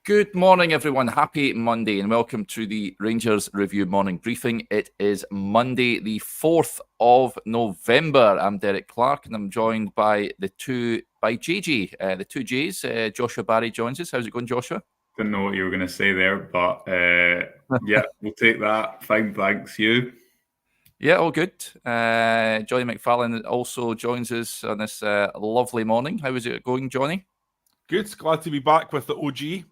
Good morning, everyone. Happy Monday and welcome to the Rangers Review Morning Briefing. It is Monday, the 4th of November. I'm Derek Clark and I'm joined by the two J's. Joshua Barry joins us. How's it going, Joshua? Didn't know what you were going to say there, but yeah, we'll take that. Fine, thanks. You? Yeah, all good. Johnny McFarlane also joins us on this lovely morning. How is it going, Johnny? Good. Glad to be back with the OG.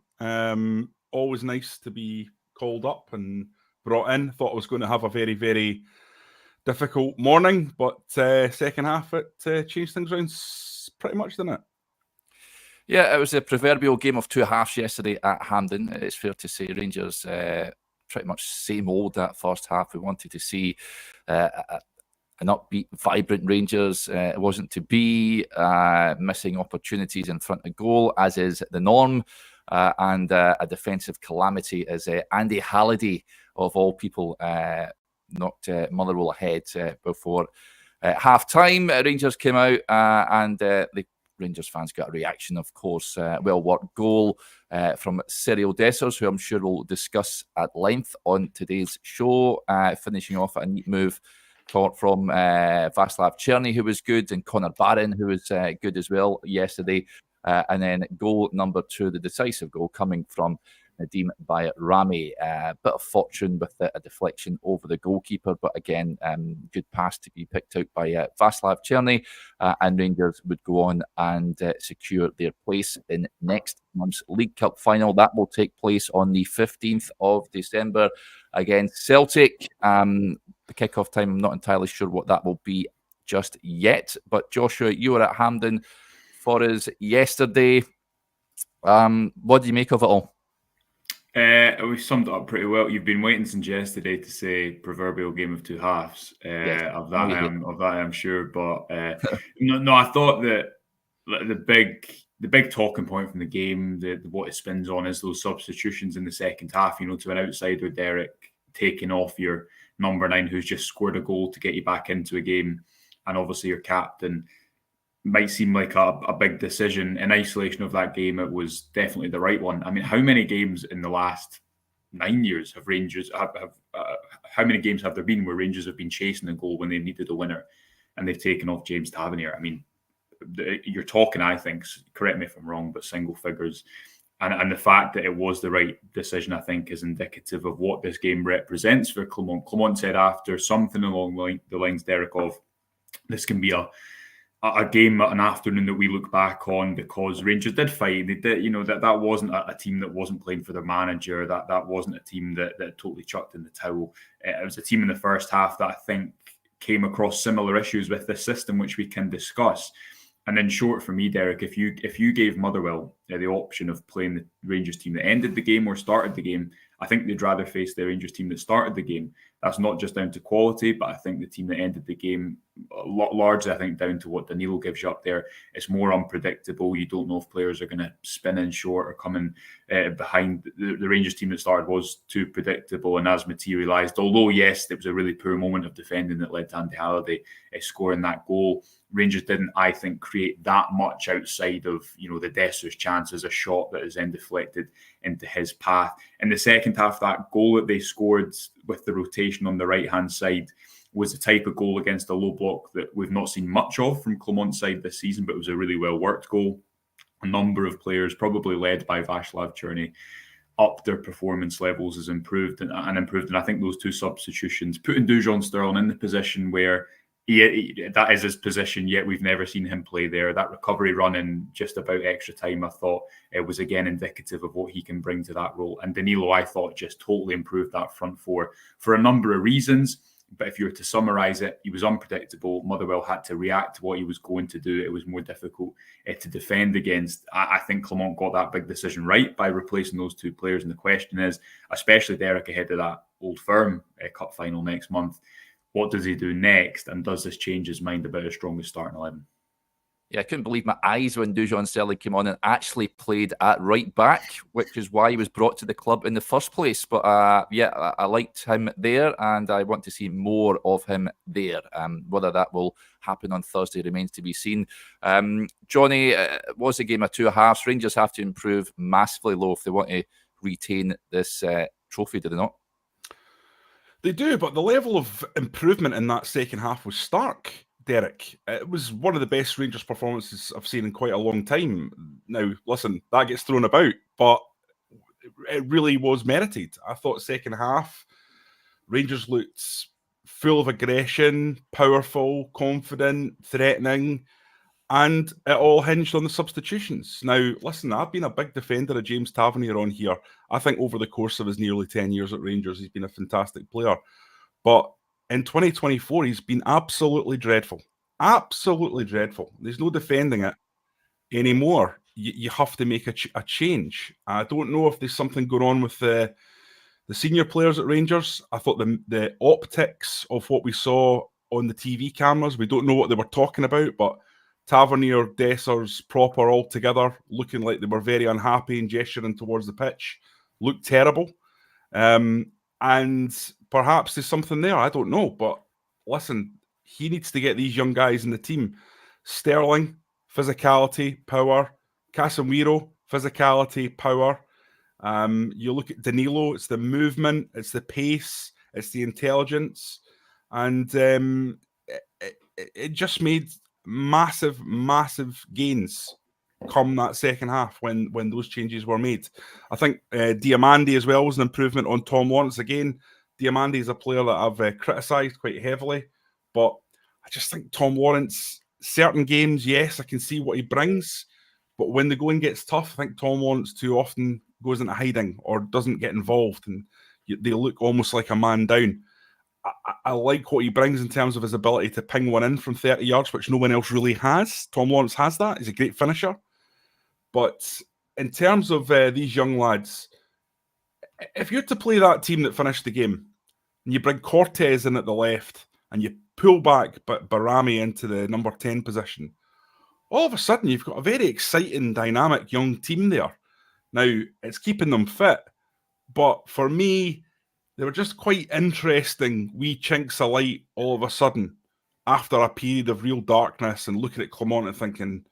Always nice to be called up and brought in. Thought I was going to have a very, very difficult morning, but second half it changed things around pretty much, didn't it? Yeah, it was a proverbial game of two halves yesterday at Hampden. It's fair to say Rangers pretty much same old that first half. We wanted to see an upbeat, vibrant Rangers. It wasn't to be, missing opportunities in front of goal, as is the norm, and a defensive calamity as Andy Halliday, of all people, knocked Motherwell ahead before half-time. Rangers came out and the Rangers fans got a reaction, of course. Well-worked goal from Cyril Dessers, who I'm sure we'll discuss at length on today's show, finishing off a neat move from Václav Černý, who was good, and Connor Barron, who was good as well yesterday. And then goal number 2, the decisive goal, coming from Nadim Bayrami. Bit of fortune with a deflection over the goalkeeper, but again, good pass to be picked out by Václav Černý, and Rangers would go on and secure their place in next month's League Cup final. That will take place on the 15th of December against Celtic. The kickoff time, I'm not entirely sure what that will be just yet, but Joshua, you were at Hampden for us yesterday. What do you make of it all? We summed it up pretty well. You've been waiting since yesterday to say proverbial game of two halves. Yes. Of that I'm sure. But no, I thought that the big talking point from the game, what it spins on, is those substitutions in the second half. To an outsider, Derek, taking off your number 9, who's just scored a goal to get you back into a game, and obviously your captain, might seem like a big decision. In isolation of that game, it was definitely the right one. I mean, how many games in the last 9 years have Rangers how many games have there been where Rangers have been chasing a goal when they needed a winner and they've taken off James Tavernier? I mean, you're talking, I think, correct me if I'm wrong, but single figures. And the fact that it was the right decision, I think, is indicative of what this game represents for Clement. Clement said after something along the lines, Derek, of this can be a game, an afternoon that we look back on because Rangers did fight. They did, that wasn't a team that wasn't playing for their manager. That wasn't a team that totally chucked in the towel. It was a team in the first half that I think came across similar issues with this system, which we can discuss. And then short for me, Derek, if you gave Motherwell the option of playing the Rangers team that ended the game or started the game, I think they'd rather face the Rangers team that started the game. That's not just down to quality, but I think the team that ended the game, largely, I think, down to what Danilo gives you up there. It's more unpredictable. You don't know if players are going to spin in short or come in behind. The Rangers team that started was too predictable and has materialised. Although, yes, it was a really poor moment of defending that led to Andy Halliday scoring that goal. Rangers didn't, I think, create that much outside of, the Dessers chance as a shot that is then deflected into his path. In the second half, that goal that they scored with the rotation on the right-hand side was the type of goal against a low block that we've not seen much of from Clement's side this season, but it was a really well-worked goal. A number of players, probably led by Václav Černý, up their performance levels has improved. And I think those two substitutions, putting Dujon Sterling in the position where that is his position, yet we've never seen him play there. That recovery run in just about extra time, I thought it was again indicative of what he can bring to that role. And Danilo, I thought, just totally improved that front four for a number of reasons. But if you were to summarise it, he was unpredictable. Motherwell had to react to what he was going to do. It was more difficult to defend against. I think Clement got that big decision right by replacing those two players. And the question is, especially Derek ahead of that Old Firm Cup final next month, what does he do next? And does this change his mind about his strongest starting 11? Yeah, I couldn't believe my eyes when Dujon Sterling came on and actually played at right back, which is why he was brought to the club in the first place. But I liked him there, and I want to see more of him there. Whether that will happen on Thursday remains to be seen. Jonny, was a game of two halves. Rangers have to improve massively low if they want to retain this trophy, do they not? They do, but the level of improvement in that second half was stark, Derek. It was one of the best Rangers performances I've seen in quite a long time. Now, listen, that gets thrown about, but it really was merited. I thought second half, Rangers looked full of aggression, powerful, confident, threatening, and it all hinged on the substitutions. Now, listen, I've been a big defender of James Tavernier on here. I think over the course of his nearly 10 years at Rangers, he's been a fantastic player. But in 2024, he's been absolutely dreadful. Absolutely dreadful. There's no defending it anymore. You have to make a change. I don't know if there's something going on with the senior players at Rangers. I thought the optics of what we saw on the TV cameras, we don't know what they were talking about, but Tavernier, Dessers, Proper all together, looking like they were very unhappy and gesturing towards the pitch, looked terrible. And perhaps there's something there, I don't know. But listen, he needs to get these young guys in the team. Sterling, physicality, power. Casemiro, physicality, power. You look at Danilo, it's the movement, it's the pace, it's the intelligence. And it just made massive gains come that second half when those changes were made. I think Diomande as well was an improvement on Tom Lawrence. Again, Diomande is a player that I've criticised quite heavily, but I just think Tom Lawrence, certain games, yes, I can see what he brings, but when the going gets tough, I think Tom Lawrence too often goes into hiding or doesn't get involved, and they look almost like a man down. I like what he brings in terms of his ability to ping one in from 30 yards, which no one else really has. Tom Lawrence has that. He's a great finisher. But in terms of these young lads, if you're to play that team that finished the game, and you bring Cortez in at the left, and you pull back Barami into the number 10 position, all of a sudden you've got a very exciting, dynamic young team there. Now, it's keeping them fit, but for me, they were just quite interesting wee chinks of light all of a sudden after a period of real darkness, and looking at Clement and thinking,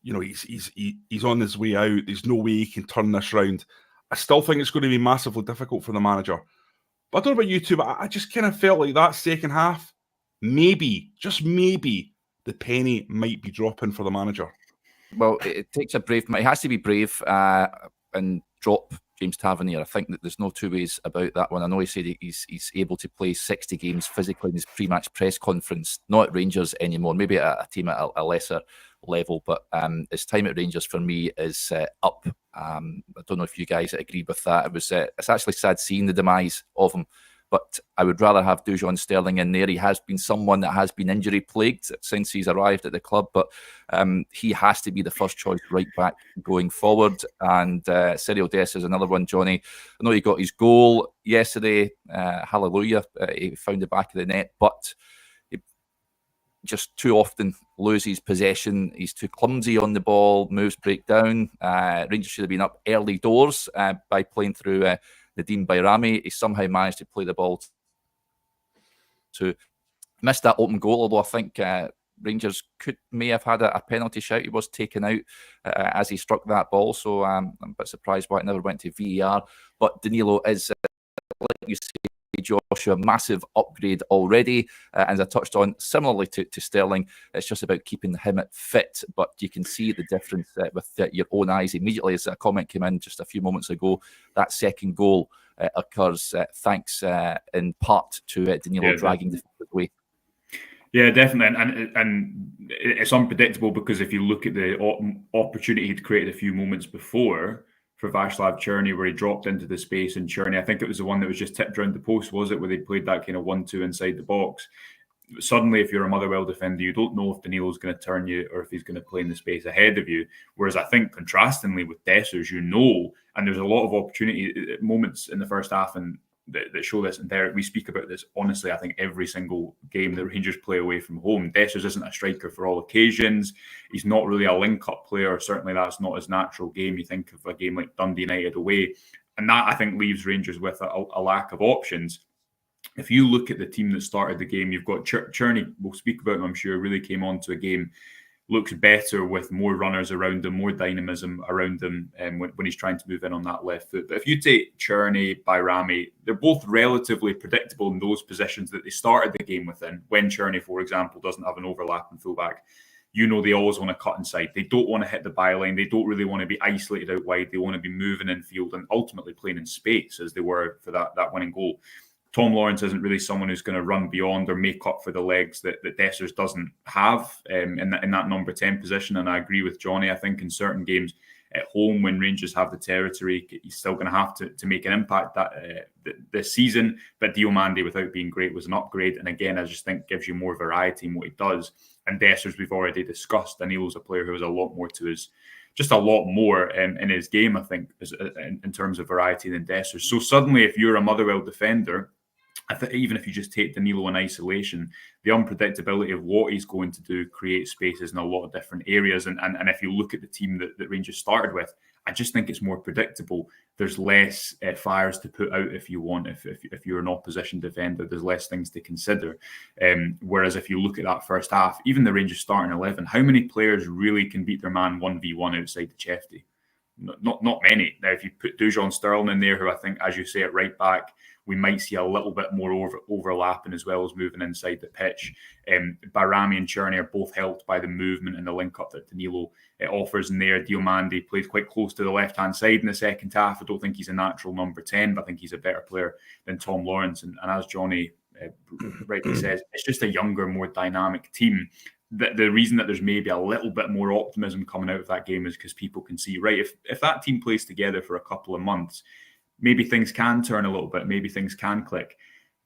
you know, he's on his way out. There's no way he can turn this round. I still think it's going to be massively difficult for the manager. But I don't know about you two, but I just kind of felt like that second half, maybe, just maybe, the penny might be dropping for the manager. Well, it takes a brave man. He has to be brave and drop James Tavernier. I think that there's no two ways about that one. I know he said he's able to play 60 games physically in his pre-match press conference, not at Rangers anymore, maybe at a team at a lesser level, but his time at Rangers for me is up. I don't know if you guys agree with that. It's actually sad seeing the demise of him, but I would rather have Dujon Sterling in there. He has been someone that has been injury plagued since he's arrived at the club, but he has to be the first choice right back going forward. And Cyril Dessers is another one, Jonny. I know he got his goal yesterday. Hallelujah. He found the back of the net, but he just too often loses possession. He's too clumsy on the ball, moves break down. Rangers should have been up early doors by playing through Nadim Bayrami. He somehow managed to play the ball to miss that open goal, although I think Rangers may have had a penalty shout. He was taken out as he struck that ball, so I'm a bit surprised why it never went to VAR. But Danilo is, like you say, Joshua, massive upgrade already. And as I touched on, similarly to Sterling, it's just about keeping him fit. But you can see the difference with your own eyes immediately. As a comment came in just a few moments ago, that second goal occurs thanks in part to Danilo dragging the away. Yeah, definitely, and it's unpredictable, because if you look at the opportunity he'd created a few moments before for Václav Černý, where he dropped into the space, and Černý, I think it was the one that was just tipped around the post, was it, where they played that kind of 1-2 inside the box. Suddenly, if you're a Motherwell defender, you don't know if Danilo's going to turn you or if he's going to play in the space ahead of you. Whereas I think, contrastingly with Dessers, and there's a lot of opportunity moments in the first half, and that show this. And Derek, we speak about this honestly. I think every single game that Rangers play away from home, Dessers isn't a striker for all occasions. He's not really a link-up player. Certainly, that's not his natural game. You think of a game like Dundee United away, and that I think leaves Rangers with a lack of options. If you look at the team that started the game, you've got Czerny, we'll speak about him, I'm sure, really came on to a game, looks better with more runners around him, more dynamism around him when he's trying to move in on that left foot. But if you take Czerny, Bajrami, they're both relatively predictable in those positions that they started the game within. When Czerny, for example, doesn't have an overlapping fullback, you know they always want to cut inside. They don't want to hit the byline. They don't really want to be isolated out wide. They want to be moving in field and ultimately playing in space as they were for that winning goal. Tom Lawrence isn't really someone who's going to run beyond or make up for the legs that Dessers doesn't have in that number 10 position. And I agree with Jonny. I think in certain games at home, when Rangers have the territory, he's still going to have to make an impact this season. But Diomande, without being great, was an upgrade. And again, I just think gives you more variety in what he does. And Dessers, we've already discussed. Danilo's a player who has a lot more to his, just a lot more in his game, I think, in terms of variety than Dessers. So suddenly, if you're a Motherwell defender, I think even if you just take Danilo in isolation, the unpredictability of what he's going to do creates spaces in a lot of different areas. And if you look at the team that Rangers started with, I just think it's more predictable. There's less fires to put out if you want. If you're an opposition defender, there's less things to consider. Whereas if you look at that first half, even the Rangers starting 11, how many players really can beat their man 1v1 outside the Jefte? Not many. Now, if you put Dujon Sterling in there, who I think, as you say, at right back, we might see a little bit more overlapping as well as moving inside the pitch. Bajrami and Czerny are both helped by the movement and the link-up that Danilo offers in there. Diomande plays quite close to the left-hand side in the second half. I don't think he's a natural number 10, but I think he's a better player than Tom Lawrence. And as Jonny rightly says, it's just a younger, more dynamic team. The reason that there's maybe a little bit more optimism coming out of that game is because people can see, right, if that team plays together for a couple of months, maybe things can turn a little bit, maybe things can click.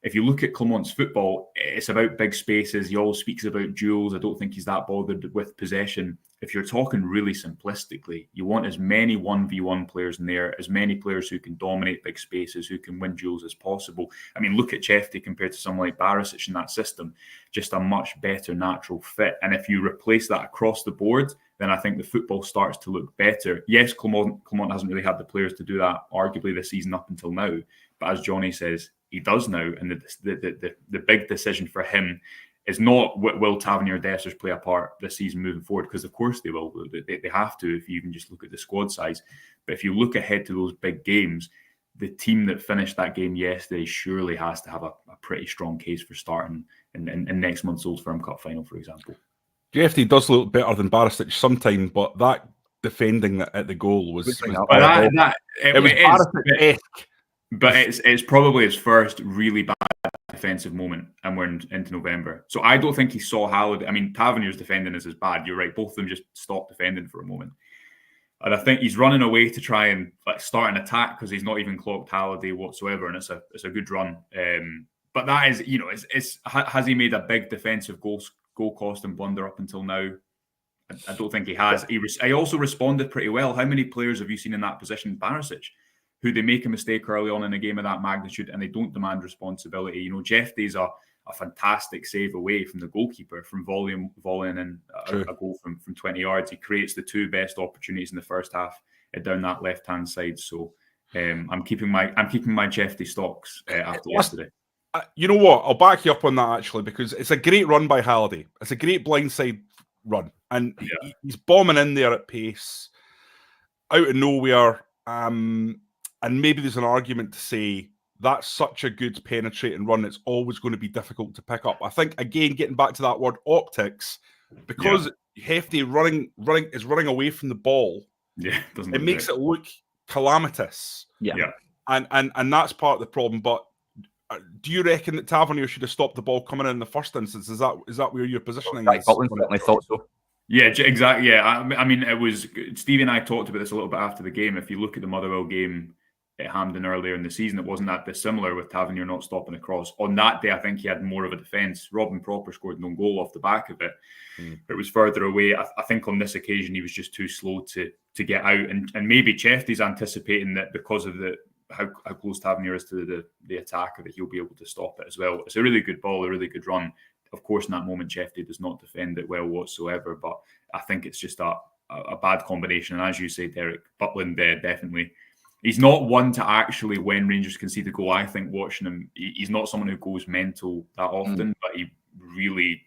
If you look at Clement's football, it's about big spaces. He always speaks about duels. I don't think he's that bothered with possession. If you're talking really simplistically, you want as many 1v1 players in there, as many players who can dominate big spaces, who can win duels as possible. I mean, look at Jefte compared to someone like Barisic in that system. Just a much better natural fit. And if you replace that across the board, then I think the football starts to look better. Yes, Clement hasn't really had the players to do that, arguably, this season up until now. But as Jonny says, he does now. And the big decision for him is not will Tavernier Dessers play a part this season moving forward, because of course they will. They have to, if you even just look at the squad size. But if you look ahead to those big games, the team that finished that game yesterday surely has to have a pretty strong case for starting in next month's Old Firm Cup final, for example. Jefte does look better than Barisic sometimes, but that defending at the goal was it was Barisic-esque. But it's probably his first really bad defensive moment, and we're into November. So I don't think he saw Halliday. I mean, Tavernier's defending is as bad. You're right. Both of them just stopped defending for a moment. And I think he's running away to try and start an attack because he's not even clocked Halliday whatsoever, and it's a good run. But that is, has he made a big defensive goal cost and blunder up until now? I don't think he has. He also responded pretty well. How many players have you seen in that position? Barisic, who they make a mistake early on in a game of that magnitude and they don't demand responsibility. Jefte's a fantastic save away from the goalkeeper from volleying in a goal from 20 yards. He creates the two best opportunities in the first half down that left-hand side. So I'm keeping my Jefte stocks after yesterday. You know what? I'll back you up on that, actually, because it's a great run by Halliday. It's a great blindside run. And he's bombing in there at pace, out of nowhere. And maybe there's an argument to say that's such a good penetrating run, it's always going to be difficult to pick up. I think, again, getting back to that word optics, because Jefte is running away from the ball, it makes it look calamitous. Yeah. And that's part of the problem. But do you reckon that Tavernier should have stopped the ball coming in the first instance? Is that where you're positioning is? I thought so. Yeah, exactly. Yeah, I mean, it was Stevie and I talked about this a little bit after the game. If you look at the Motherwell game at Hampden earlier in the season, it wasn't that dissimilar with Tavernier not stopping across. On that day, I think he had more of a defence. Robin Proper scored no goal off the back of it. It was further away. I think on this occasion he was just too slow to get out, and maybe Jefte's anticipating that because of the how close Tavernier is to the attacker, that he'll be able to stop it as well. It's a really good ball, a really good run. Of course, in that moment, Jefte does not defend it well whatsoever, but I think it's just a bad combination. And as you say, Derek, Butland definitely. He's not one to actually, when Rangers concede a goal, I think watching him, he's not someone who goes mental that often, but he really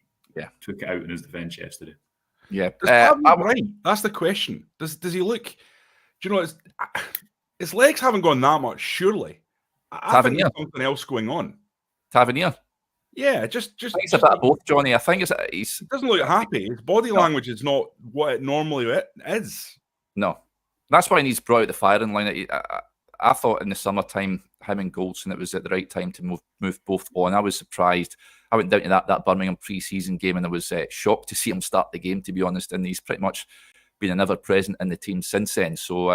took it out in his defence yesterday. Yeah. Right. That's the question. Does he look, do you know, his legs haven't gone that much, surely. I think there's something else going on. Tavernier. Yeah, I think it's a bit of both, Jonny. I think he doesn't look happy. His body language is not what it normally is. No. That's why he needs brought out the firing line. I thought in the summertime, him and Goldson, it was at the right time to move both on. I was surprised. I went down to that Birmingham pre-season game and I was shocked to see him start the game, to be honest. And he's pretty much been an ever-present in the team since then. So,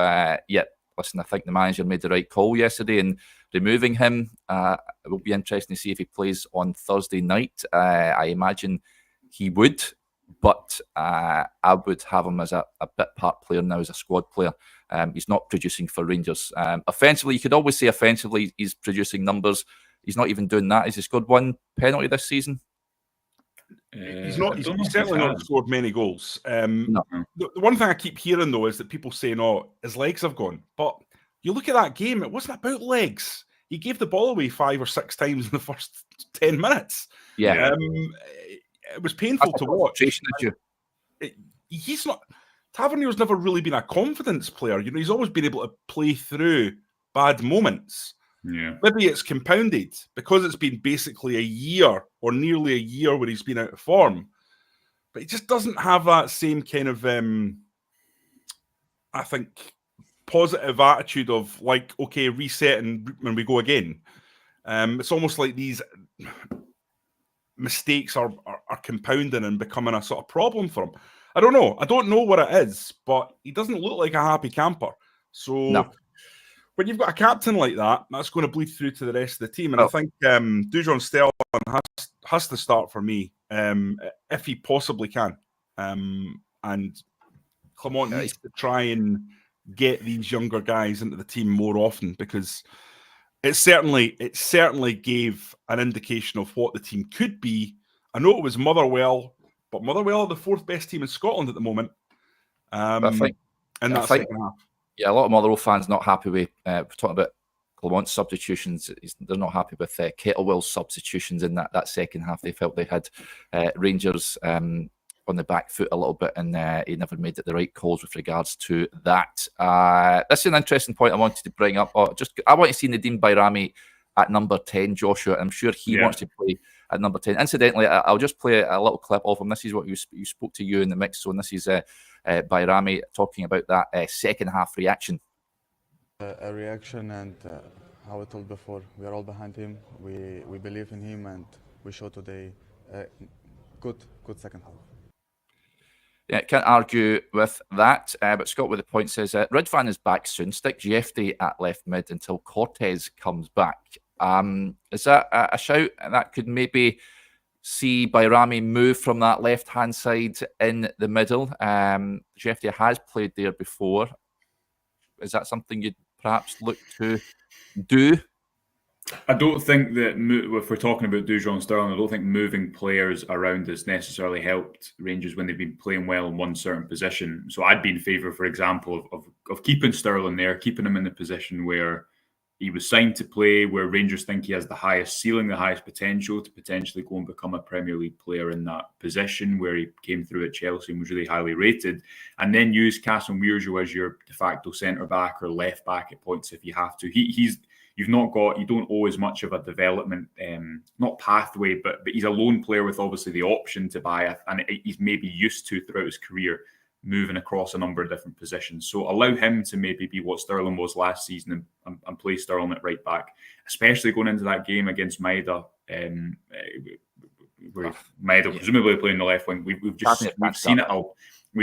listen, I think the manager made the right call yesterday in removing him. It will be interesting to see if he plays on Thursday night. I imagine he would, but I would have him as a bit part player now, as a squad player. He's not producing for Rangers. Offensively, you could always say offensively he's producing numbers. He's not even doing that. Has he scored one penalty this season? He's certainly not scored many goals. No. The one thing I keep hearing, though, is that people saying, oh, his legs have gone. But you look at that game, it wasn't about legs. He gave the ball away 5 or 6 times in the first 10 minutes. Yeah. It was painful to watch. He's not... Tavernier's never really been a confidence player. You know, he's always been able to play through bad moments. Yeah. Maybe it's compounded because it's been basically a year or nearly a year where he's been out of form. But he just doesn't have that same kind of, I think, positive attitude of like, okay, reset and when we go again. It's almost like these mistakes are compounding and becoming a sort of problem for him. I don't know. I don't know what it is, but he doesn't look like a happy camper. So when you've got a captain like that, that's going to bleed through to the rest of the team. And I think Dujon Sterling has to start for me if he possibly can. And Clement needs to try and get these younger guys into the team more often, because it certainly gave an indication of what the team could be. I know it was Motherwell, but Motherwell are the 4th best team in Scotland at the moment. I think second half. Yeah, a lot of Motherwell fans not happy with, we're talking about Clement's substitutions. They're not happy with Kettlewell's substitutions in that second half. They felt they had Rangers on the back foot a little bit, and he never made the right calls with regards to that. This is an interesting point I wanted to bring up. I want to see Nadim Bayrami at number 10, Joshua. I'm sure he wants to play at number 10. Incidentally, I'll just play a little clip of him. This is what you spoke to you in the mix zone. This is Bayrami talking about that second half reaction. A reaction, and how I told before, we are all behind him. We believe in him, and we show today good second half. Yeah, can't argue with that. But Scott with the point says, Ridvan is back soon. Stick Jefte at left mid until Cortez comes back. Is that a shout? That could maybe see Bayrami move from that left-hand side in the middle. Jefte has played there before. Is that something you'd perhaps look to do? I don't think that, if we're talking about Dujon Sterling, I don't think moving players around has necessarily helped Rangers when they've been playing well in one certain position. So I'd be in favour, for example, of keeping Sterling there, keeping him in the position where he was signed to play, where Rangers think he has the highest ceiling, the highest potential to potentially go and become a Premier League player in that position, where he came through at Chelsea and was really highly rated. And then use Castle Weirjo as your de facto centre-back or left-back at points if you have to. You don't owe as much of a development, not pathway, but he's a lone player with obviously the option to buy, and he's maybe used to throughout his career moving across a number of different positions. So allow him to maybe be what Sterling was last season and play Sterling at right back, especially going into that game against Maida, where Maida presumably playing the left wing. We've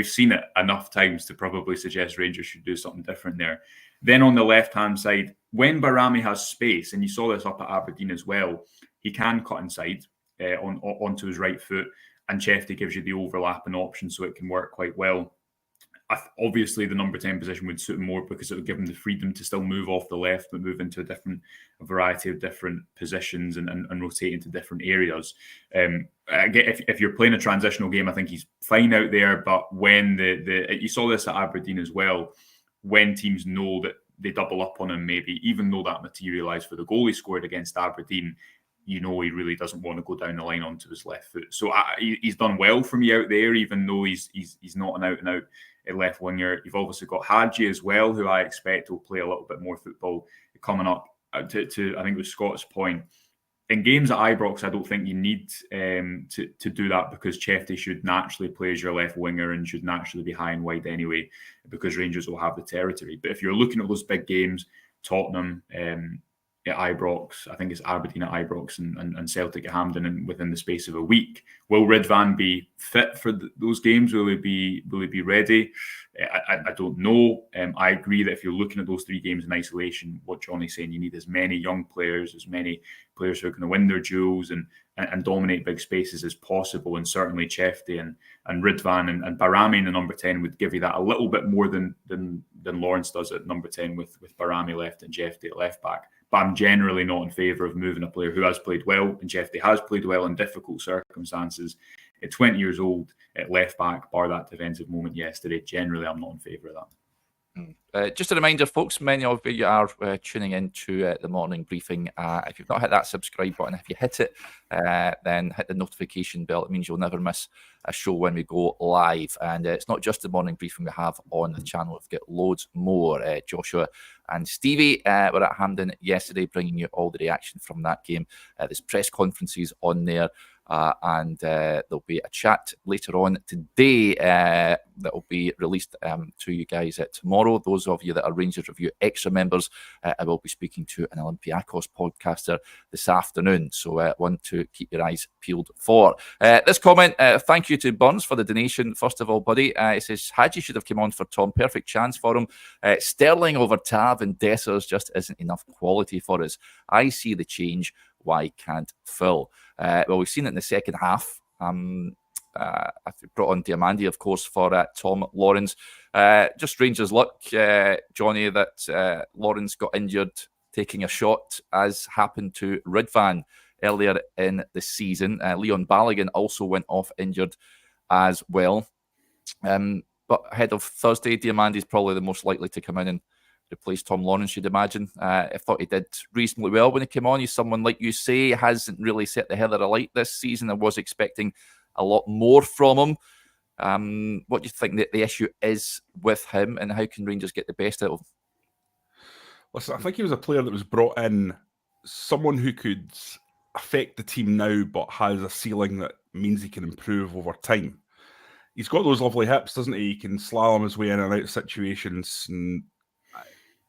seen it enough times to probably suggest Rangers should do something different there. Then on the left-hand side, when Bayrami has space, and you saw this up at Aberdeen as well, he can cut inside onto his right foot, and Jefte gives you the overlapping option, so it can work quite well. obviously the number 10 position would suit him more because it would give him the freedom to still move off the left, but move into a variety of different positions and rotate into different areas. If you're playing a transitional game, I think he's fine out there. But when you saw this at Aberdeen as well, when teams know that they double up on him, maybe even though that materialised for the goal he scored against Aberdeen, he really doesn't want to go down the line onto his left foot. So he's done well for me out there, even though he's not an out-and-out left winger. You've obviously got Hadji as well, who I expect will play a little bit more football coming up. To I think it was Scott's point, in games at Ibrox, I don't think you need to do that, because Jefte should naturally play as your left winger and should naturally be high and wide anyway, because Rangers will have the territory. But if you're looking at those big games, Tottenham at Ibrox, I think it's Aberdeen at Ibrox and Celtic at Hampden, and within the space of a week, will Ridvan be fit for those games? Will he be ready? I don't know. I agree that if you're looking at those 3 games in isolation, what Jonny's saying, you need as many young players, as many players who are going to win their duels and dominate big spaces as possible. And certainly Jefte and Ridvan and Barami in the number 10 would give you that a little bit more than Lawrence does at number 10 with Barami left and Jefte at left back. But I'm generally not in favour of moving a player who has played well, and Jefte has played well in difficult circumstances. At 20 years old, at left back, bar that defensive moment yesterday, generally I'm not in favour of that. Just a reminder, folks, many of you are tuning into the morning briefing. If you've not hit that subscribe button, if you hit it, then hit the notification bell. It means you'll never miss a show when we go live. And it's not just the morning briefing we have on the channel. We've got loads more. Joshua and Stevie were at Hampden yesterday, bringing you all the reaction from that game. There's press conferences on there. And there'll be a chat later on today that will be released to you guys tomorrow. Those of you that are Rangers Review Extra members, I will be speaking to an Olympiacos podcaster this afternoon. So one to keep your eyes peeled for. This comment, thank you to Burns for the donation. First of all, buddy, it says, Hadji should have come on for Tom. Perfect chance for him. Sterling over Tav and Dessers just isn't enough quality for us. I see the change. Why can't Phil? Well, we've seen it in the second half. I brought on Diomande, of course, for Tom Lawrence. Just Rangers' luck, Jonny, that Lawrence got injured taking a shot, as happened to Ridvan earlier in the season. Leon Balogun also went off injured as well. But ahead of Thursday, Diomande is probably the most likely to come in and replace Tom Lawrence, you'd imagine. I thought he did reasonably well when he came on. He's someone, like you say, hasn't really set the heather alight this season. I was expecting a lot more from him. What do you think that the issue is with him, and how can Rangers get the best out of him? Listen, I think he was a player that was brought in, someone who could affect the team now, but has a ceiling that means he can improve over time. He's got those lovely hips, doesn't he? He can slalom his way in and out of situations, and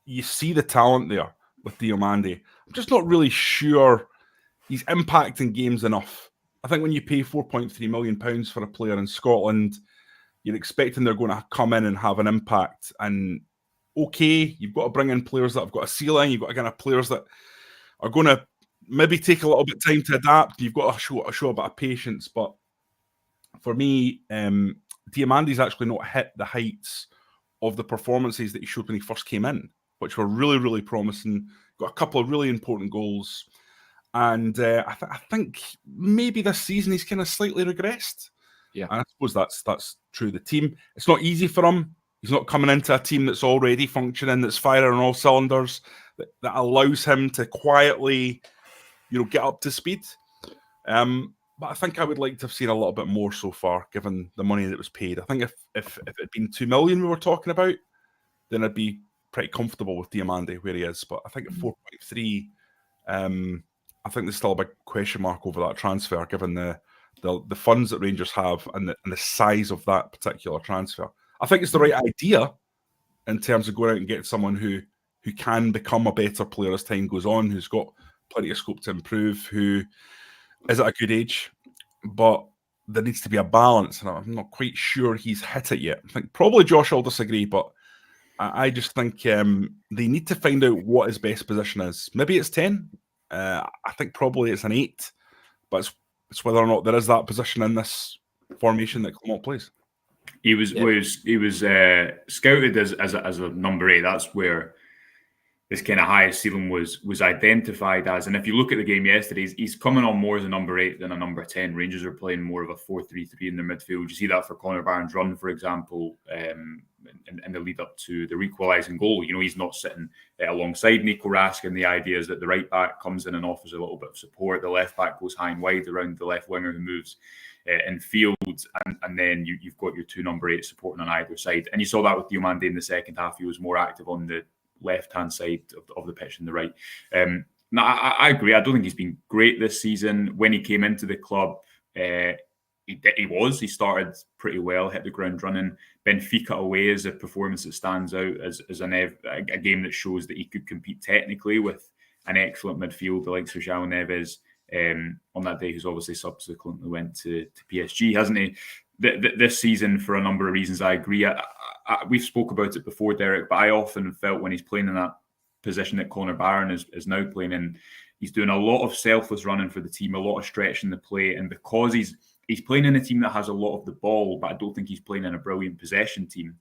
you see the talent there with Diomande. I'm just not really sure he's impacting games enough. I think when you pay £4.3 million for a player in Scotland, you're expecting they're going to come in and have an impact. And okay, you've got to bring in players that have got a ceiling. You've got to get players that are going to maybe take a little bit of time to adapt. You've got to show a bit of patience. But for me, Diamande's actually not hit the heights of the performances that he showed when he first came in, which were really, really promising. Got a couple of really important goals. And I think maybe this season he's kind of slightly regressed. Yeah. And I suppose that's true of the team. It's not easy for him. He's not coming into a team that's already functioning, that's firing on all cylinders, that allows him to quietly, get up to speed. But I think I would like to have seen a little bit more so far, given the money that was paid. I think if it had been $2 million we were talking about, then I'd be pretty comfortable with Diomande where he is. But I think at 4.3, I think there's still a big question mark over that transfer, given the funds that Rangers have and the size of that particular transfer. I think it's the right idea in terms of going out and getting someone who can become a better player as time goes on, who's got plenty of scope to improve, who is at a good age. But there needs to be a balance, and I'm not quite sure he's hit it yet. I think probably Josh will disagree, but I just think they need to find out what his best position is. Maybe it's 10. I think probably it's an 8, but it's whether or not there is that position in this formation that Clement plays. He was scouted as a number 8. That's where this kind of highest ceiling was identified as. And if you look at the game yesterday, he's coming on more as a number 8 than a number 10. Rangers are playing more of a 4-3-3 in their midfield. You see that for Connor Barron's run, for example, in the lead up to the equalising goal. You know, he's not sitting alongside Nico Raskin. The idea is that the right back comes in and offers a little bit of support. The left back goes high and wide around the left winger who moves in field, and then you've got your 2 number 8 supporting on either side. And you saw that with Diomande in the second half. He was more active on the left-hand side of the pitch than the right. Now, I agree. I don't think he's been great this season. When he came into the club, he started pretty well, hit the ground running. Benfica away is a performance that stands out as a game that shows that he could compete technically with an excellent midfield, the likes of João Neves on that day, who's obviously subsequently went to PSG, hasn't he? This season, for a number of reasons, I agree. We've spoke about it before, Derek, but I often felt when he's playing in that position that Connor Barron is now playing in, he's doing a lot of selfless running for the team, a lot of stretching the play, and because he's playing in a team that has a lot of the ball, but I don't think he's playing in a brilliant possession team.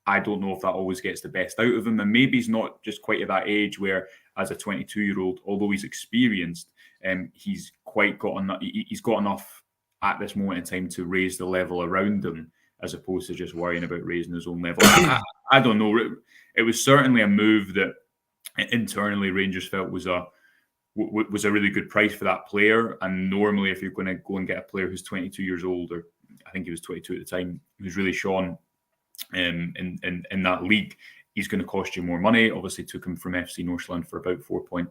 I don't know if that always gets the best out of him, and maybe he's not just quite at that age where, as a 22-year-old, although he's experienced, he's got enough at this moment in time to raise the level around them, as opposed to just worrying about raising his own level. I don't know. It was certainly a move that internally Rangers felt was a really good price for that player. And normally, if you're going to go and get a player who's 22 years old, or I think he was 22 at the time, who's really shone in that league, he's going to cost you more money. Obviously, took him from FC Northland for about 4.3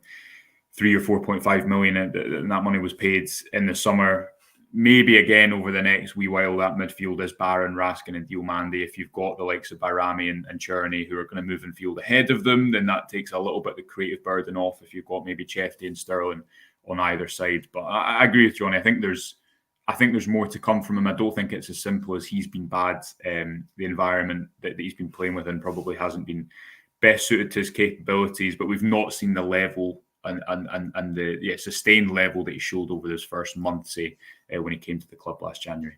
or 4.5 million, and that money was paid in the summer. Maybe again over the next wee while, that midfield is Barron, Raskin, and Diomande. If you've got the likes of Bayrami and Jonny who are going to move in field ahead of them, then that takes a little bit of the creative burden off. If you've got maybe Jefte and Sterling on either side, but I agree with Jonny. I think there's more to come from him. I don't think it's as simple as he's been bad. The environment that he's been playing within probably hasn't been best suited to his capabilities, but we've not seen the level and the sustained level that he showed over his first month, say, when he came to the club last January.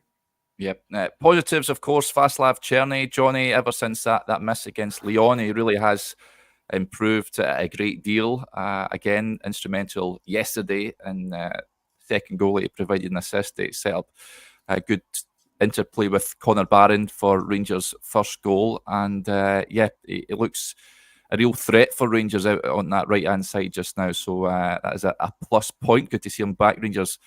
Yep. Positives, of course, Václav Černý, Jonny, ever since that miss against Lyon, he really has improved a great deal. Again, instrumental yesterday in second goal. He provided an assist. It set up a good interplay with Connor Barron for Rangers' first goal. And it looks a real threat for Rangers out on that right-hand side just now. So that is a plus point. Good to see him back. Rangers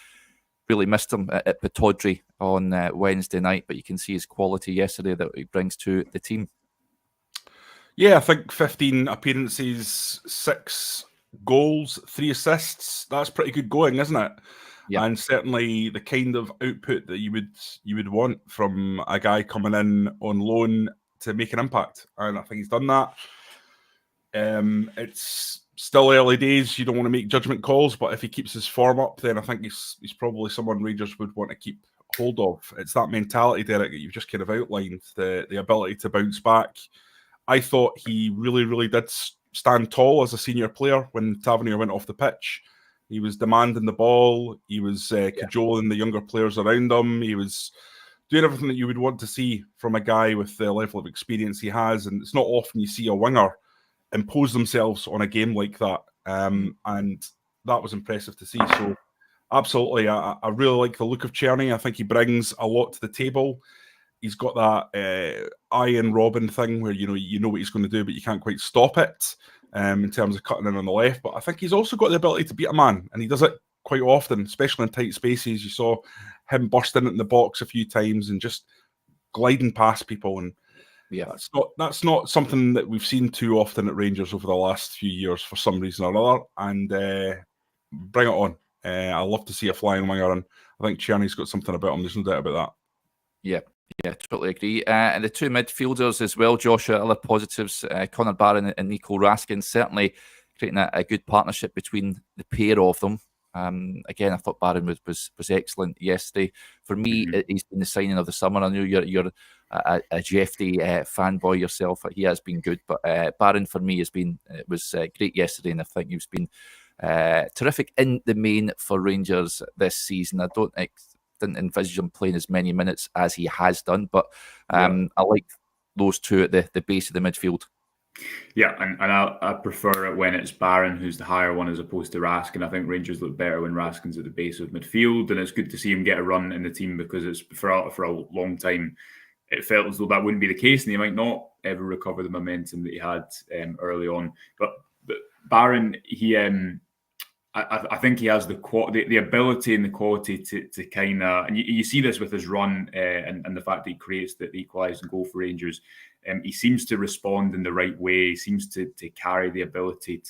really missed him at Pataudry on Wednesday night, but you can see his quality yesterday that he brings to the team. Yeah, I think 15 appearances, 6 goals, 3 assists. That's pretty good going, isn't it? Yeah. And certainly the kind of output that you would want from a guy coming in on loan to make an impact. And I think he's done that. It's still early days. You don't want to make judgment calls, but if he keeps his form up, then I think he's probably someone Rangers would want to keep hold of. It's that mentality, Derek, that you've just kind of outlined, the ability to bounce back. I thought he really, really did stand tall as a senior player when Tavernier went off the pitch. He was demanding the ball. He was cajoling the younger players around him. He was doing everything that you would want to see from a guy with the level of experience he has. And it's not often you see a winger impose themselves on a game like that. And that was impressive to see. So absolutely, I really like the look of Černý. I think he brings a lot to the table. He's got that Iron Robin thing where you know what he's going to do, but you can't quite stop it in terms of cutting in on the left. But I think he's also got the ability to beat a man, and he does it quite often, especially in tight spaces. You saw him bursting in the box a few times and just gliding past people. And yeah, that's not something that we've seen too often at Rangers over the last few years for some reason or another. And bring it on. I love to see a flying winger, and I think Černy's got something about him. There's no doubt about that. Yeah, totally agree. And the two midfielders as well, Joshua, other positives, Connor Barron and Nico Raskin, certainly creating a good partnership between the pair of them. Again, I thought Barron was excellent yesterday. For me, he's been the signing of the summer. I know you're a Jefte fanboy yourself. He has been good, but Barron for me was great yesterday, and I think he's been terrific in the main for Rangers this season. I don't didn't envisage him playing as many minutes as he has done. But I like those two at the base of the midfield. Yeah, and I prefer it when it's Barron who's the higher one as opposed to Raskin. I think Rangers look better when Raskin's at the base of midfield, and it's good to see him get a run in the team because it's for a long time it felt as though that wouldn't be the case, and he might not ever recover the momentum that he had early on. But Barron, I think he has the ability and the quality to kind of, and you see this with his run and the fact that he creates the equalising goal for Rangers. He seems to respond in the right way. He seems to carry the ability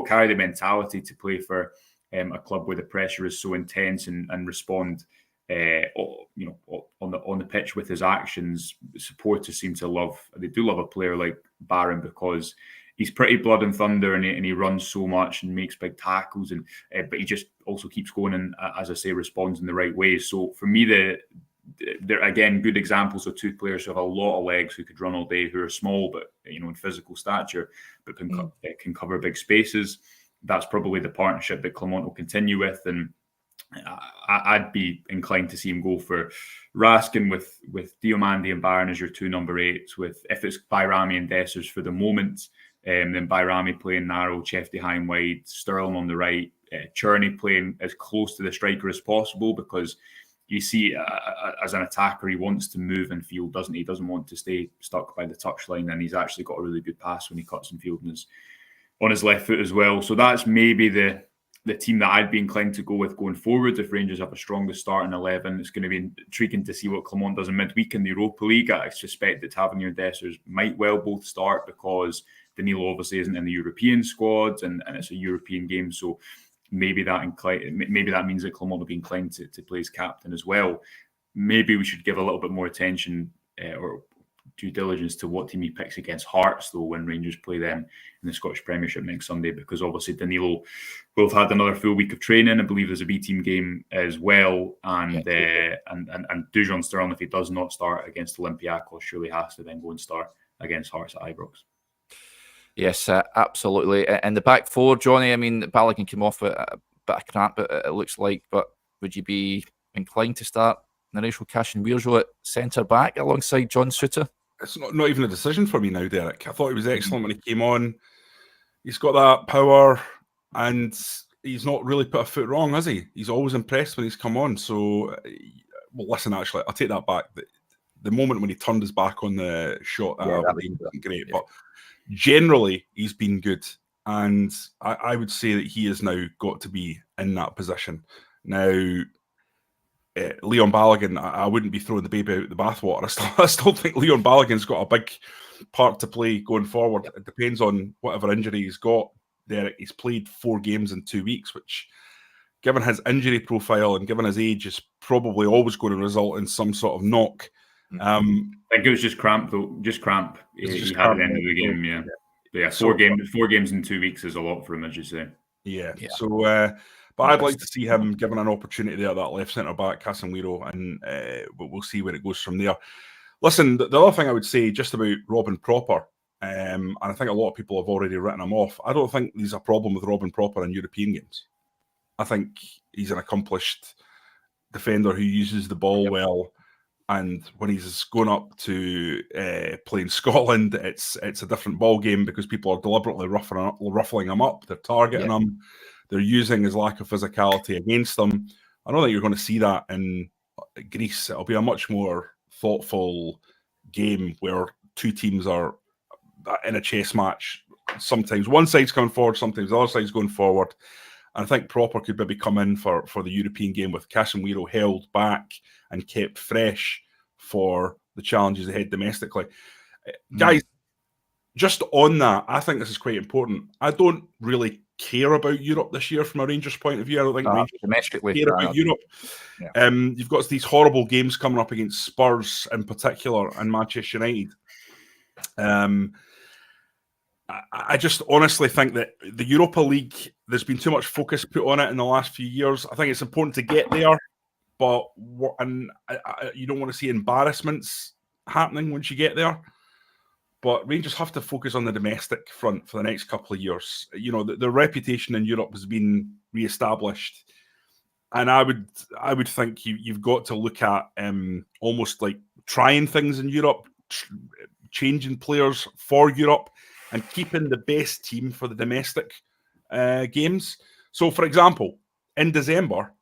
carry the mentality to play for a club where the pressure is so intense and respond, on the pitch with his actions. Supporters seem to love a player like Barron because he's pretty blood and thunder, and he runs so much and makes big tackles, but he just also keeps going and, as I say, responds in the right way. So for me, they're again good examples of two players who have a lot of legs, who could run all day, who are small but in physical stature, but can cover big spaces. That's probably the partnership that Clement will continue with, and I'd be inclined to see him go for Raskin with Diomande and Barron as your two number 8s. If it's Bayrami and Dessers for the moment, then Bayrami playing narrow, Jefte high and wide, Sterling on the right, Cherney playing as close to the striker as possible, because you see, as an attacker, he wants to move in field, doesn't he? He doesn't want to stay stuck by the touchline, and he's actually got a really good pass when he cuts in field on his left foot as well. So that's maybe the team that I'd be inclined to go with going forward. If Rangers have a strongest start in 11, it's going to be intriguing to see what Clement does in midweek in the Europa League. I suspect that Tavernier and Dessers might well both start because Danilo obviously isn't in the European squad, and it's a European game, so maybe that means that Clement will be inclined to play as captain as well. Maybe we should give a little bit more attention or due diligence to what team he picks against Hearts, though, when Rangers play them in the Scottish Premiership next Sunday, because obviously Danilo will have had another full week of training. I believe there's a B team game as well, and Dujon Sterling, if he does not start against Olympiacos, surely has to then go and start against Hearts at Ibrox. Yes, absolutely. And the back four, Jonny, I mean, Balogun came off with a bit of cramp, it looks like, but would you be inclined to start Naresh Cashin-Weirjo at centre-back alongside John Souttar? It's not even a decision for me now, Derek. I thought he was excellent when he came on. He's got that power, and he's not really put a foot wrong, has he? He's always impressed when he's come on. So, well, listen, actually, I'll take that back. The moment when he turned his back on the shot, that wasn't great. Yeah. But generally, he's been good. And I would say that he has now got to be in that position. Now, Leon Balogun, I wouldn't be throwing the baby out the bathwater. I still think Leon Balogun's got a big part to play going forward. It depends on whatever injury he's got. He's played 4 games in 2 weeks, which, given his injury profile and given his age, is probably always going to result in some sort of knock. I think it was just cramp, though. Just cramp. He had at the end of the game, yeah. 4 games in 2 weeks is a lot for him, as you say. Yeah. So, but I'd like to see him given an opportunity there, that left centre-back, Cassemiro, and we'll see where it goes from there. Listen, the other thing I would say just about Robin Proper, and I think a lot of people have already written him off, I don't think there's a problem with Robin Proper in European games. I think he's an accomplished defender who uses the ball well, and when he's going up to playing Scotland, it's a different ball game because people are deliberately ruffling him up, they're targeting him. They're using his lack of physicality against them. I don't think you're going to see that in Greece. It'll be a much more thoughtful game where 2 teams are in a chess match. Sometimes one side's coming forward, sometimes the other side's going forward. And I think Proper could maybe come in for the European game with Cassemiro held back and kept fresh for the challenges ahead domestically. Guys, just on that, I think this is quite important. I don't really care about Europe this year from a Rangers point of view. I don't think Rangers domestically care about Europe. Yeah. You've got these horrible games coming up against Spurs in particular and Manchester United. I just honestly think that the Europa League, there's been too much focus put on it in the last few years. I think it's important to get there, but you don't want to see embarrassments happening once you get there. But Rangers have to focus on the domestic front for the next couple of years. You know, their reputation in Europe has been re-established. And I would think you've got to look at almost like trying things in Europe, changing players for Europe, and keeping the best team for the domestic games. So, for example, in December,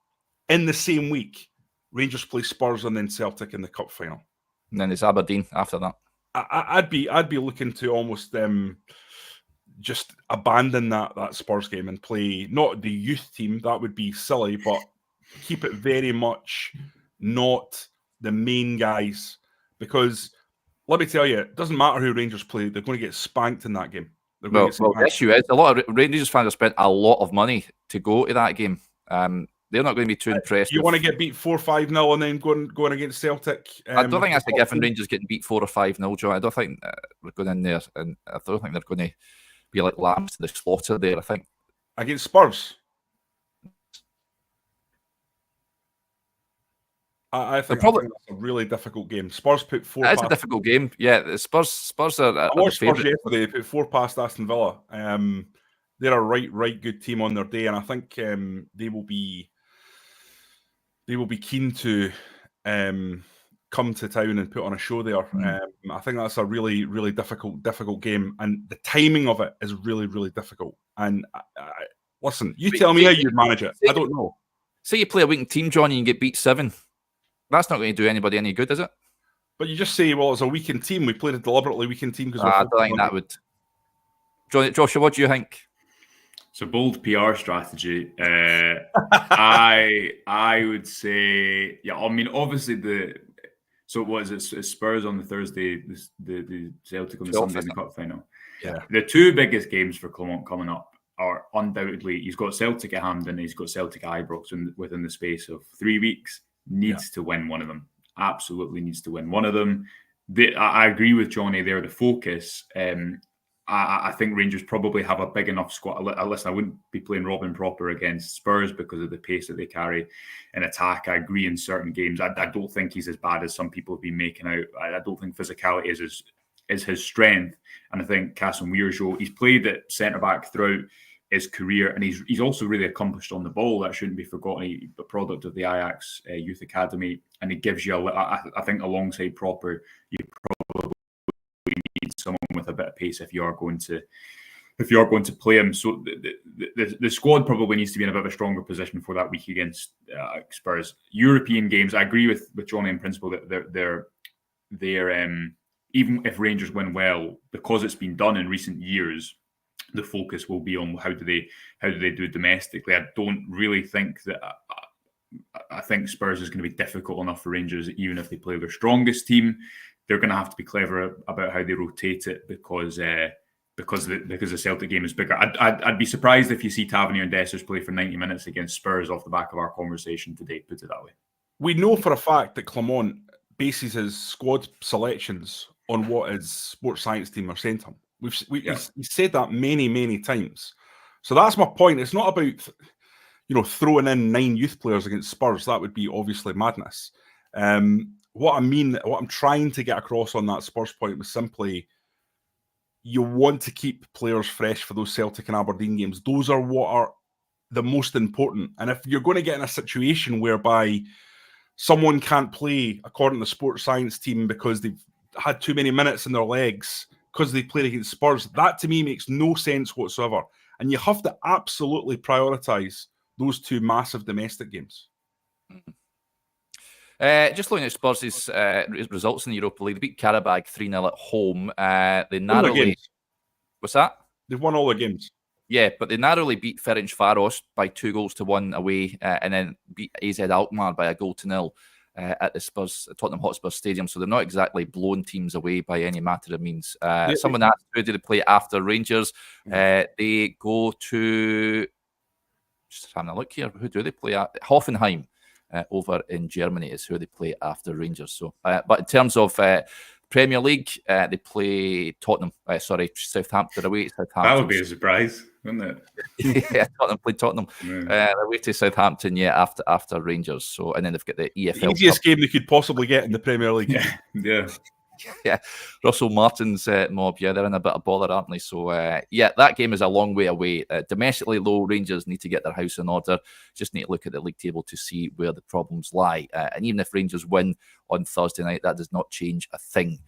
in the same week, Rangers play Spurs and then Celtic in the cup final. And then it's Aberdeen after that. I'd be looking to almost just abandon that Spurs game and play not the youth team. That would be silly, but keep it very much not the main guys, because let me tell you, it doesn't matter who Rangers play; they're going to get spanked in that game. Well, the issue is a lot of Rangers fans have spent a lot of money to go to that game. They're not going to be too impressed. You want to get beat 4-5-0 and then going against Celtic? I don't think that's a given. Rangers getting beat 4 or 5-0, John. I don't think we're going in there, and I don't think they're going to be like lambs to the slaughter there. I think against Spurs. I think that's a really difficult game. Spurs put 4. It's a difficult game. Yeah, the Spurs are. I watched Spurs yesterday. They put 4 past Aston Villa. They're a right good team on their day, and I think they will be keen to come to town and put on a show there. I think that's a really difficult game, and the timing of it is really difficult. And listen, you tell me how you'd manage it. I don't know. Say you play a weekend team, Johnny, and get beat 7. That's not going to do anybody any good, is it? But you just say, well, it's a weekend team. We played a deliberately weekend team because I don't think that would. Joshua, what do you think? It's a bold PR strategy. I would say, yeah. I mean, obviously so what is it? Spurs on the Thursday, the Celtic on the Sunday in the cup final. Yeah. The 2 biggest games for Clermont coming up are undoubtedly, he's got Celtic at Hampden, he's got Celtic at Ibrox within the space of 3 weeks. Needs to win one of them. Absolutely needs to win one of them. I agree with Jonny there. The focus. I think Rangers probably have a big enough squad. Listen, I wouldn't be playing Robin proper against Spurs because of the pace that they carry in attack. I agree in certain games. I don't think he's as bad as some people have been making out. I don't think physicality is his strength. And I think Casemiro, he's played at centre-back throughout his career, and he's also really accomplished on the ball. That shouldn't be forgotten. He's a product of the Ajax Youth Academy, and he gives you I think alongside Proper, you probably need someone with a bit of pace if you are going to play him. So the squad probably needs to be in a bit of a stronger position for that week against Spurs. European games, I agree with Jonny in principle that they're even if Rangers win well, because it's been done in recent years, the focus will be on how do they do domestically. I don't really think that. I think Spurs is going to be difficult enough for Rangers, even if they play their strongest team. They're going to have to be clever about how they rotate it because the Celtic game is bigger. I'd be surprised if you see Tavernier and Dessers play for 90 minutes against Spurs off the back of our conversation today. Put it that way. We know for a fact that Clermont bases his squad selections on what his sports science team are sent him. We've said that many times. So that's my point. It's not about throwing in 9 youth players against Spurs. That would be obviously madness. What I'm trying to get across on that Spurs point was simply you want to keep players fresh for those Celtic and Aberdeen games. Those are what are the most important. And if you're going to get in a situation whereby someone can't play according to the sports science team because they've had too many minutes in their legs because they played against Spurs, that to me makes no sense whatsoever. And you have to absolutely prioritise those 2 massive domestic games. Just looking at Spurs' results in the Europa League, they beat Karabag 3-0 at home. They narrowly... What's that? They've won all their games. Yeah, but they narrowly beat Ferencvaros by 2-1 away, and then beat AZ Alkmaar by 1-0 at the Tottenham Hotspur Stadium. So they're not exactly blown teams away by any matter of means. Someone asked, who do they play after Rangers? They go to... Just having a look here. Who do they play at? Hoffenheim. Over in Germany is who they play after Rangers. So, but in terms of Premier League, they play Tottenham. Southampton away. Southampton. That would be a surprise, wouldn't it? Yeah, Tottenham play Tottenham. Away to Southampton. Yeah, after Rangers. So, and then they've got the EFL. The easiest game they could possibly get in the Premier League. Yeah. Yeah, Russell Martin's mob. Yeah, they're in a bit of bother, aren't they? So, yeah, that game is a long way away. Domestically, though, Rangers need to get their house in order. Just need to look at the league table to see where the problems lie. And even if Rangers win on Thursday night, that does not change a thing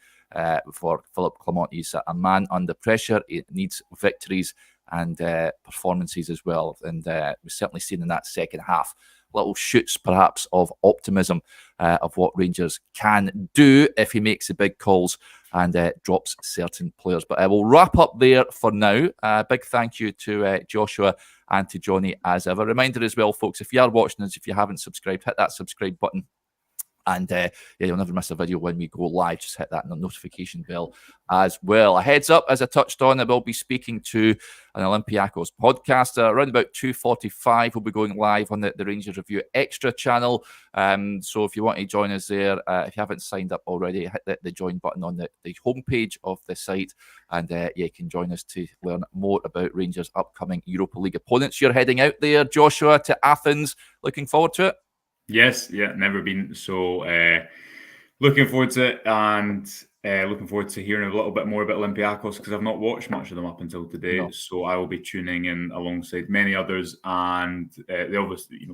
for Philip Clement. He's a man under pressure. He needs victories and performances as well. And we've certainly seen in that second half little shoots perhaps of optimism of what Rangers can do if he makes the big calls and drops certain players. But we'll wrap up there for now. Big thank you to Joshua and to Jonny as ever. Reminder as well, folks, if you are watching us, if you haven't subscribed, hit that subscribe button. And yeah, you'll never miss a video when we go live. Just hit that notification bell as well. A heads up, as I touched on, I will be speaking to an Olympiacos podcaster around about 2:45. We'll be going live on the Rangers Review Extra channel. So if you want to join us there, if you haven't signed up already, hit the join button on the homepage of the site. And yeah, you can join us to learn more about Rangers' upcoming Europa League opponents. You're heading out there, Joshua, to Athens. Looking forward to it. Yes, yeah, never been. So looking forward to it, and looking forward to hearing a little bit more about Olympiacos, because I've not watched much of them up until today. No. So I will be tuning in alongside many others, and they obviously,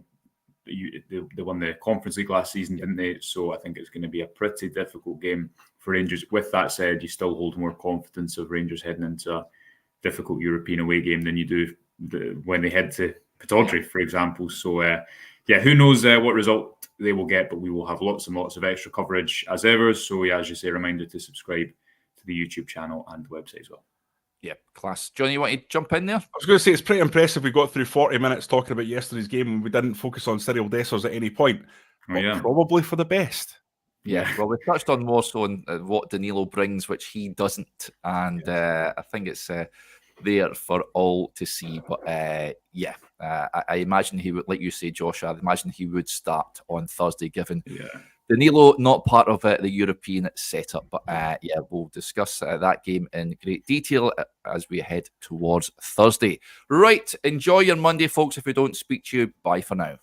they won the Conference League last season, didn't they? So I think it's going to be a pretty difficult game for Rangers. With that said, you still hold more confidence of Rangers heading into a difficult European away game than you do when they head to Pataudry, for example. So yeah, who knows what result they will get, but we will have lots and lots of extra coverage as ever. So yeah, as you say, reminder to subscribe to the YouTube channel and the website as well. Yeah, class. Jonny, you want to jump in there? I was going to say, it's pretty impressive we got through 40 minutes talking about yesterday's game and we didn't focus on Cyril Dessers at any point. But probably for the best. Yeah, well, we touched on more so on what Danilo brings, which he doesn't. And I think it's there for all to see. But yeah, I imagine he would, like you say, Josh, I imagine he would start on Thursday, given Danilo not part of the European setup. But yeah, we'll discuss that game in great detail as we head towards Thursday. Right, enjoy your Monday, folks. If we don't speak to you, bye for now.